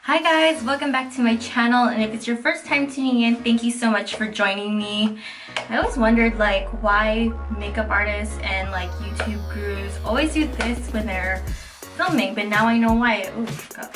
Hi guys, welcome back to my channel, and if it's your first time tuning in, thank you so much for joining me. I always wondered why makeup artists and YouTube gurus always do this when they're filming, but now I know why. Oh, got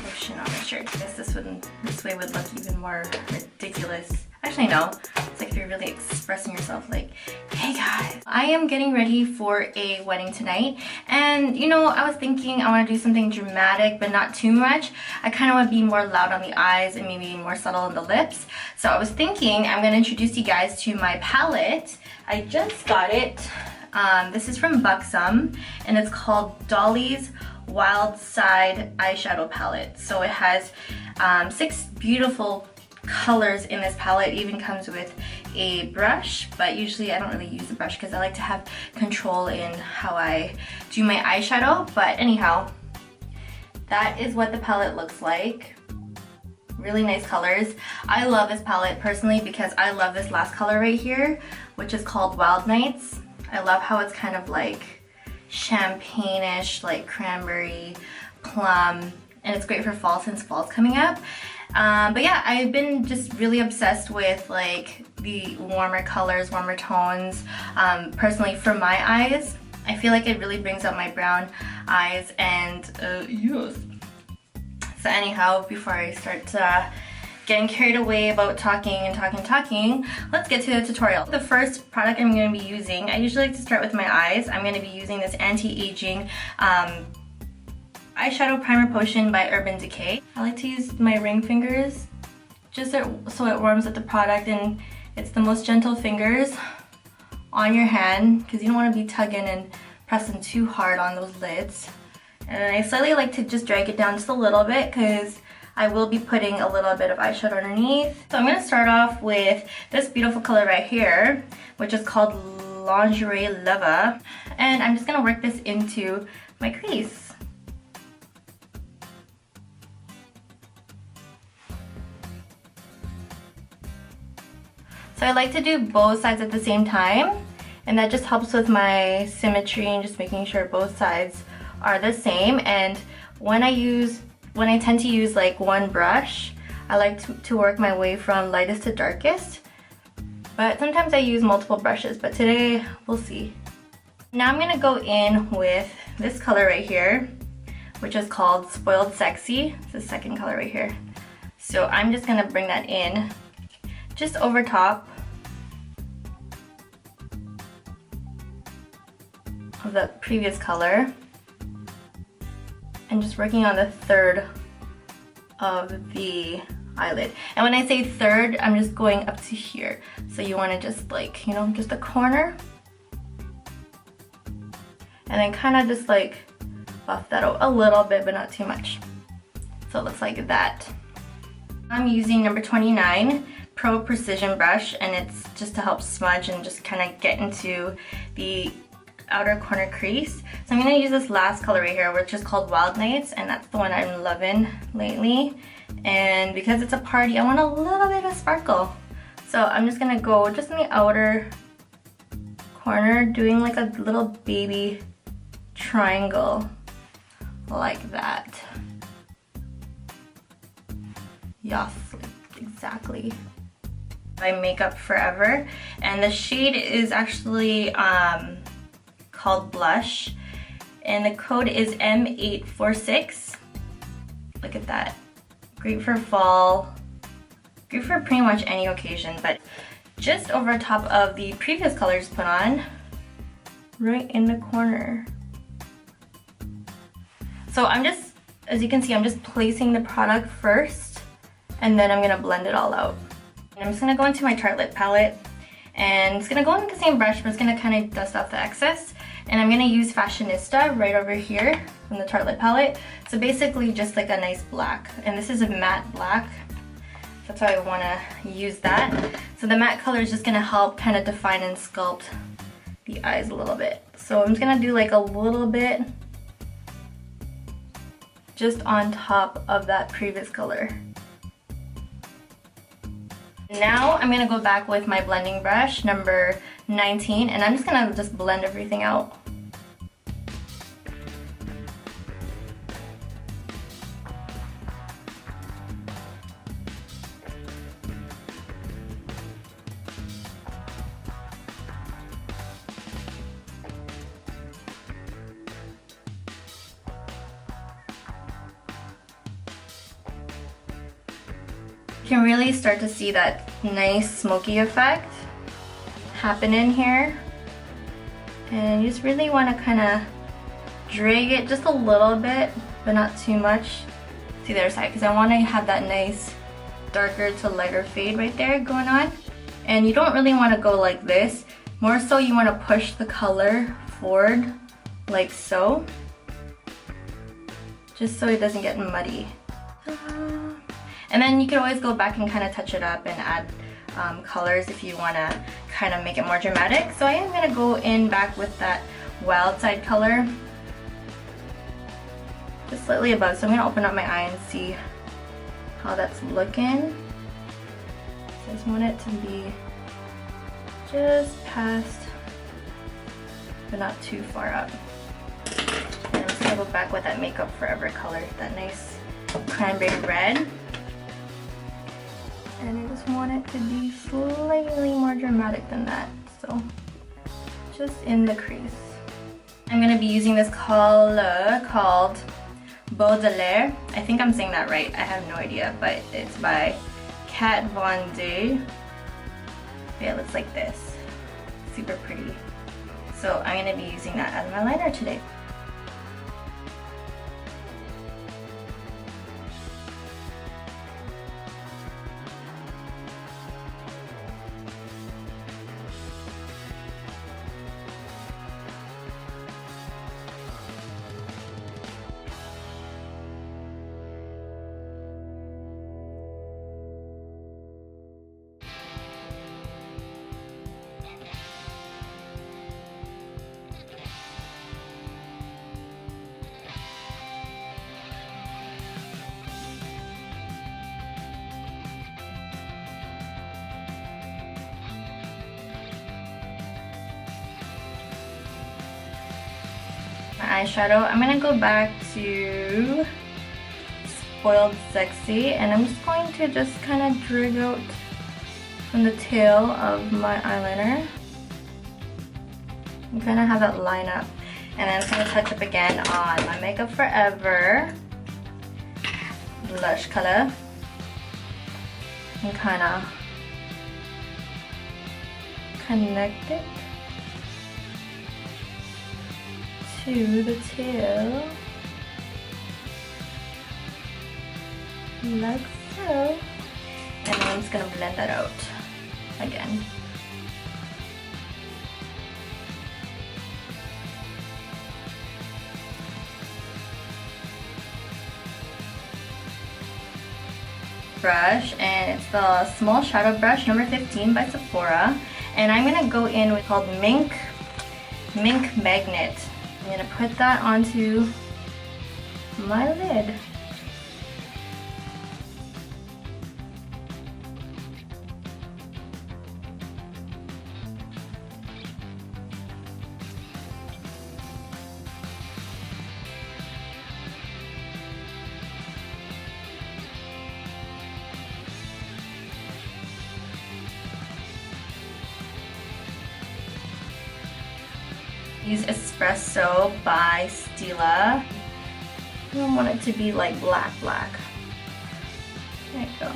lotion on my shirt. I guess this way would look even more ridiculous. Actually no, it's like if you're really expressing yourself hey guys. I am getting ready for a wedding tonight, and I was thinking I want to do something dramatic but not too much. I kind of want to be more loud on the eyes and maybe more subtle on the lips. So I was thinking I'm going to introduce you guys to my palette. I just got it. This is from Buxom and it's called Dolly's Wild Side Eyeshadow Palette. So it has 6 beautiful colors in this palette. It even comes with a brush, but usually I don't really use the brush because I like to have control in how I do my eyeshadow. But anyhow, that is what the palette looks like. Really nice colors. I love this palette personally because I love this last color right here, which is called Wild Nights. I love how it's kind of champagne-ish, cranberry, plum, and it's great for fall since fall's coming up. But yeah, I've been just really obsessed with the warmer colors, warmer tones. Personally, for my eyes, I feel like it really brings out my brown eyes, and yes. So anyhow, before I start getting carried away about talking, let's get to the tutorial. The first product I'm going to be using, I usually like to start with my eyes. I'm going to be using this anti-aging eyeshadow primer potion by Urban Decay. I like to use my ring fingers just so it warms up the product, and it's the most gentle fingers on your hand because you don't want to be tugging and pressing too hard on those lids. And I slightly like to just drag it down just a little bit because I will be putting a little bit of eyeshadow underneath. So I'm going to start off with this beautiful color right here, which is called Lingerie Leva, and I'm just going to work this into my crease. So I like to do both sides at the same time, and that just helps with my symmetry and just making sure both sides are the same. And when I tend to use one brush, I like to work my way from lightest to darkest, but sometimes I use multiple brushes, but today we'll see. Now I'm gonna go in with this color right here, which is called Spoiled Sexy. It's the second color right here. So I'm just gonna bring that in just over top of the previous color, and just working on the third of the eyelid. And when I say third, I'm just going up to here. So you want to just just the corner, and then kind of just buff that out a little bit, but not too much. So it looks like that. I'm using number 29 Pro Precision brush, and it's just to help smudge and just kind of get into the outer corner crease. So I'm going to use this last color right here, which is called Wild Nights, and that's the one I'm loving lately. And because it's a party, I want a little bit of sparkle. So I'm just going to go just in the outer corner, doing a little baby triangle like that. Yes, exactly. By Makeup Forever, and the shade is actually called Blush, and the code is M846. Look at that. Great for fall, great for pretty much any occasion, but just over top of the previous colors put on, right in the corner. So I'm just, as you can see, I'm just placing the product first, and then I'm gonna blend it all out. I'm just going to go into my Tartelette palette, and it's going to go in the same brush, but it's going to kind of dust off the excess. And I'm going to use Fashionista right over here from the Tartelette palette. So basically just a nice black, and this is a matte black. That's why I want to use that. So the matte color is just going to help kind of define and sculpt the eyes a little bit. So I'm just going to do a little bit just on top of that previous color. Now I'm going to go back with my blending brush, number 19, and I'm just going to blend everything out. You can really start to see that nice smoky effect happen in here. And you just really want to kind of drag it just a little bit, but not too much to the other side, because I want to have that nice darker to lighter fade right there going on. And you don't really want to go like this. More so you want to push the color forward like so, just so it doesn't get muddy. And then you can always go back and kind of touch it up and add colors if you want to kind of make it more dramatic. So I am going to go in back with that wild side color, just slightly above. So I'm going to open up my eye and see how that's looking. So I just want it to be just past, but not too far up. And I'm just going to go back with that Makeup Forever color, that nice cranberry red. And I just want it to be slightly more dramatic than that, so just in the crease. I'm going to be using this color called Baudelaire. I think I'm saying that right, I have no idea, but it's by Kat Von D. Yeah, it looks like this. Super pretty. So I'm going to be using that as my liner today. My eyeshadow, I'm gonna go back to Spoiled Sexy, and I'm just going to just kind of drag out from the tail of my eyeliner and kind of have that line up. And then I'm gonna touch up again on my Makeup Forever blush color and kind of connect it to the tail, like so. And then I'm just gonna blend that out again. Brush, and it's the small shadow brush number 15 by Sephora, and I'm gonna go in with called Mink Magnet. I'm gonna put that onto my lid. Use Espresso by Stila. I don't want it to be like black. There you go.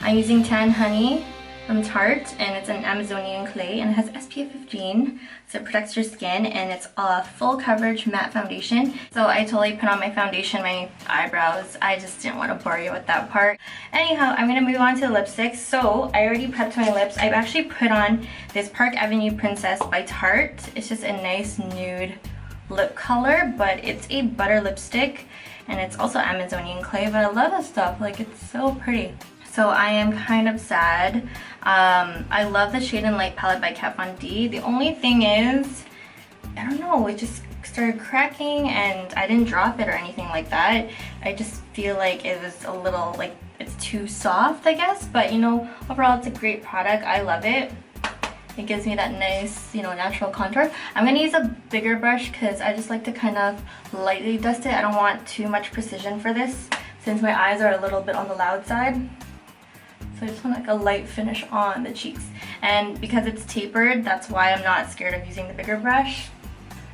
I'm using Tan Honey from Tarte, and it's an Amazonian clay, and it has SPF 15, so it protects your skin, and it's a full coverage matte foundation. So I totally put on my foundation, my eyebrows. I just didn't want to bore you with that part. Anyhow, I'm gonna move on to the lipsticks. So I already prepped my lips. I've actually put on this Park Avenue Princess by Tarte. It's just a nice nude lip color, but it's a butter lipstick, and it's also Amazonian clay, but I love this stuff. Like, it's so pretty. So I am kind of sad. I love the Shade and Light palette by Kat Von D. The only thing is, I don't know, it just started cracking, and I didn't drop it or anything like that. I just feel like it was a little, like, it's too soft, I guess. But, you know, overall it's a great product. I love it. It gives me that nice, you know, natural contour. I'm gonna use a bigger brush because I just like to kind of lightly dust it. I don't want too much precision for this, since my eyes are a little bit on the loud side. So I just want like a light finish on the cheeks. And because it's tapered, that's why I'm not scared of using the bigger brush,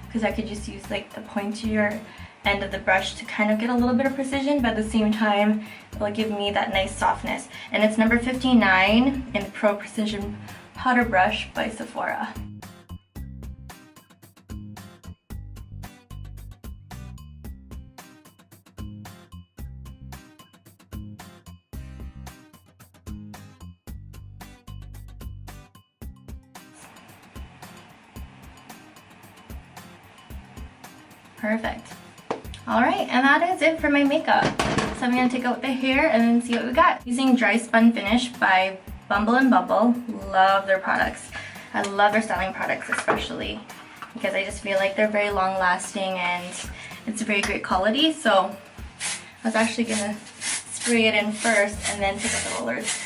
because I could just use like the pointier end of the brush to kind of get a little bit of precision, but at the same time it will give me that nice softness. And it's number 59 in Pro Precision Powder Brush by Sephora. Perfect. Alright, and that is it for my makeup. So I'm going to take out the hair and then see what we got. Using Dry Spun Finish by Bumble and Bubble. Love their products. I love their styling products especially because I just feel like they're very long lasting and it's very great quality. So I was actually going to spray it in first and then take out the rollers.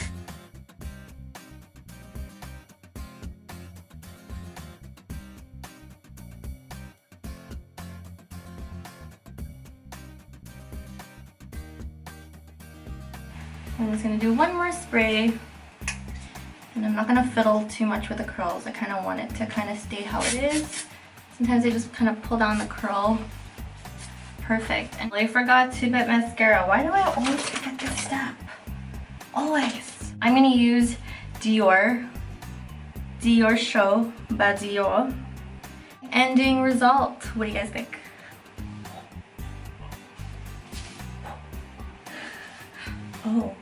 I'm just going to do one more spray, and I'm not going to fiddle too much with the curls. I kind of want it to kind of stay how it is. Sometimes I just kind of pull down the curl. Perfect. And I forgot to put mascara. Why do I always forget this step? Always. I'm going to use Dior Show by Dior. Ending result. What do you guys think? Oh.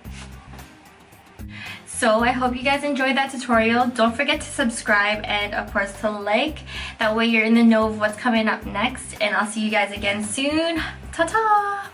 So I hope you guys enjoyed that tutorial. Don't forget to subscribe and of course to like. That way you're in the know of what's coming up next. And I'll see you guys again soon. Ta-ta!